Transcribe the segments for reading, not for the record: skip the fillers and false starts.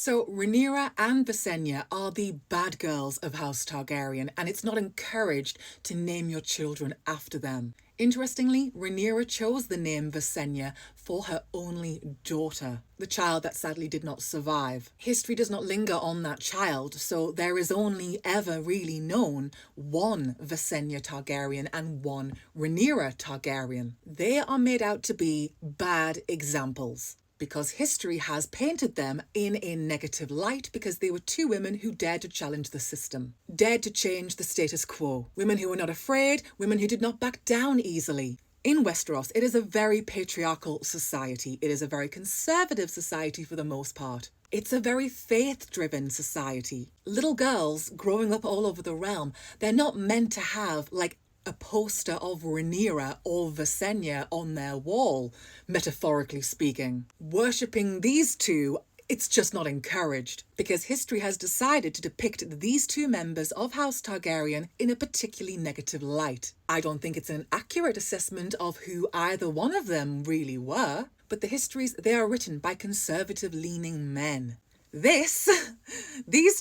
So Rhaenyra and Visenya are the bad girls of House Targaryen, and it's not encouraged to name your children after them. Interestingly, Rhaenyra chose the name Visenya for her only daughter, the child that sadly did not survive. History does not linger on that child, so there is only ever really known one Visenya Targaryen and one Rhaenyra Targaryen. They are made out to be bad examples, because history has painted them in a negative light because they were two women who dared to challenge the system, dared to change the status quo. Women who were not afraid, women who did not back down easily. In Westeros, it is a very patriarchal society. It is a very conservative society for the most part. It's a very faith-driven society. Little girls growing up all over the realm, they're not meant to have like a poster of Rhaenyra or Visenya on their wall, metaphorically speaking. Worshipping these two, it's just not encouraged, because history has decided to depict these two members of House Targaryen in a particularly negative light. I don't think it's an accurate assessment of who either one of them really were, but the histories, they are written by conservative-leaning men. These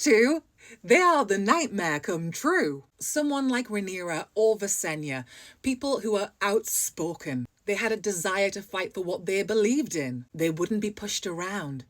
two, they are the nightmare come true. Someone like Rhaenyra or Visenya, people who are outspoken. They had a desire to fight for what they believed in. They wouldn't be pushed around.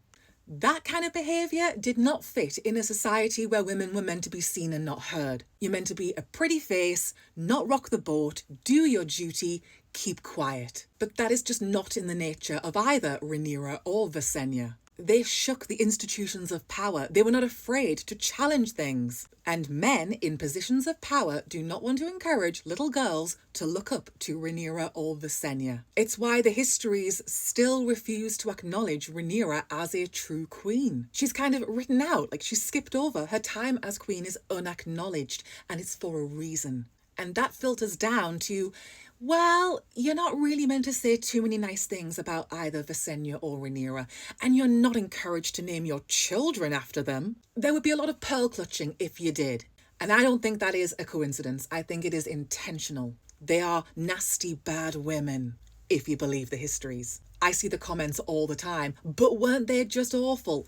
That kind of behaviour did not fit in a society where women were meant to be seen and not heard. You're meant to be a pretty face, not rock the boat, do your duty, keep quiet. But that is just not in the nature of either Rhaenyra or Visenya. They shook the institutions of power. They were not afraid to challenge things. And men in positions of power do not want to encourage little girls to look up to Rhaenyra or Visenya. It's why the histories still refuse to acknowledge Rhaenyra as a true queen. She's kind of written out, like she's skipped over. Her time as queen is unacknowledged, and it's for a reason. And that filters down to, well, you're not really meant to say too many nice things about either Visenya or Rhaenyra, and you're not encouraged to name your children after them. There would be a lot of pearl clutching if you did. And I don't think that is a coincidence. I think it is intentional. They are nasty, bad women, if you believe the histories. I see the comments all the time, but weren't they just awful?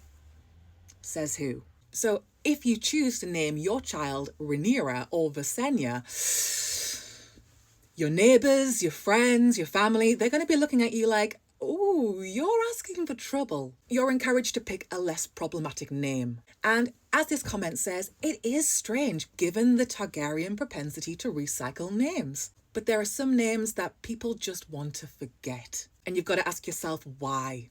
Says who? So if you choose to name your child Rhaenyra or Visenya, your neighbours, your friends, your family, they're going to be looking at you like, oh, you're asking for trouble. You're encouraged to pick a less problematic name. And as this comment says, it is strange given the Targaryen propensity to recycle names. But there are some names that people just want to forget. And you've got to ask yourself why.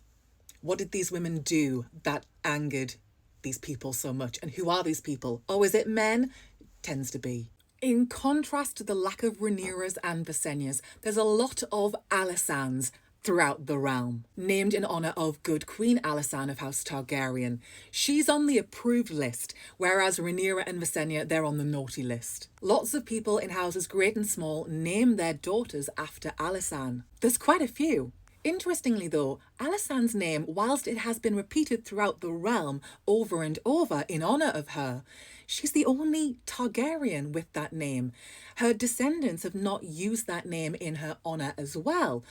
What did these women do that angered these people so much? And who are these people? Oh, is it men? It tends to be. In contrast to the lack of Rhaenyras and Visenyas, there's a lot of Alysannes throughout the realm, named in honour of good Queen Alysanne of House Targaryen. She's on the approved list, whereas Rhaenyra and Visenya, they're on the naughty list. Lots of people in houses great and small name their daughters after Alysanne. There's quite a few. Interestingly though, Alysanne's name, whilst it has been repeated throughout the realm over and over in honour of her, she's the only Targaryen with that name. Her descendants have not used that name in her honour as well,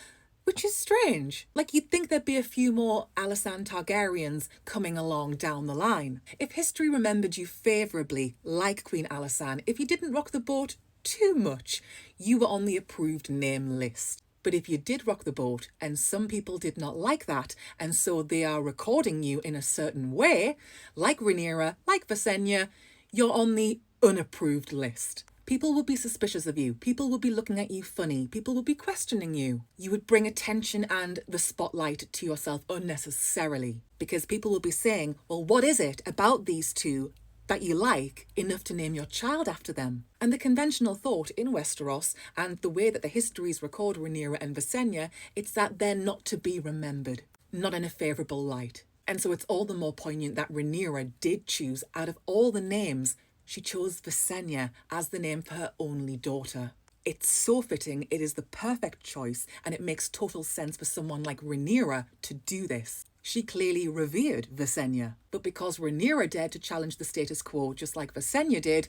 which is strange. Like, you'd think there'd be a few more Alysanne Targaryens coming along down the line. If history remembered you favourably, like Queen Alysanne, if you didn't rock the boat too much, you were on the approved name list. But if you did rock the boat and some people did not like that, and so they are recording you in a certain way, like Rhaenyra, like Visenya, you're on the unapproved list. People will be suspicious of you. People will be looking at you funny. People will be questioning you. You would bring attention and the spotlight to yourself unnecessarily, because people will be saying, well, what is it about these two that you like enough to name your child after them? And the conventional thought in Westeros, and the way that the histories record Rhaenyra and Visenya, it's that they're not to be remembered, not in a favourable light. And so it's all the more poignant that Rhaenyra did choose, out of all the names, she chose Visenya as the name for her only daughter. It's so fitting, it is the perfect choice, and it makes total sense for someone like Rhaenyra to do this. She clearly revered Visenya, but because Rhaenyra dared to challenge the status quo just like Visenya did,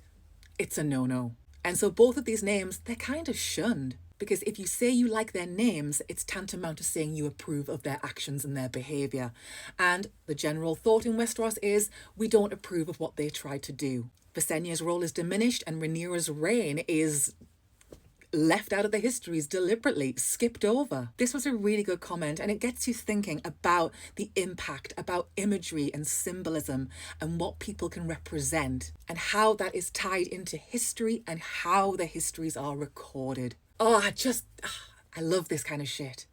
it's a no-no. And so both of these names, they're kind of shunned. Because if you say you like their names, it's tantamount to saying you approve of their actions and their behaviour. And the general thought in Westeros is we don't approve of what they try to do. Visenya's role is diminished and Rhaenyra's reign is left out of the histories deliberately, skipped over. This was a really good comment, and it gets you thinking about the impact, about imagery and symbolism and what people can represent and how that is tied into history and how the histories are recorded. I love this kind of shit.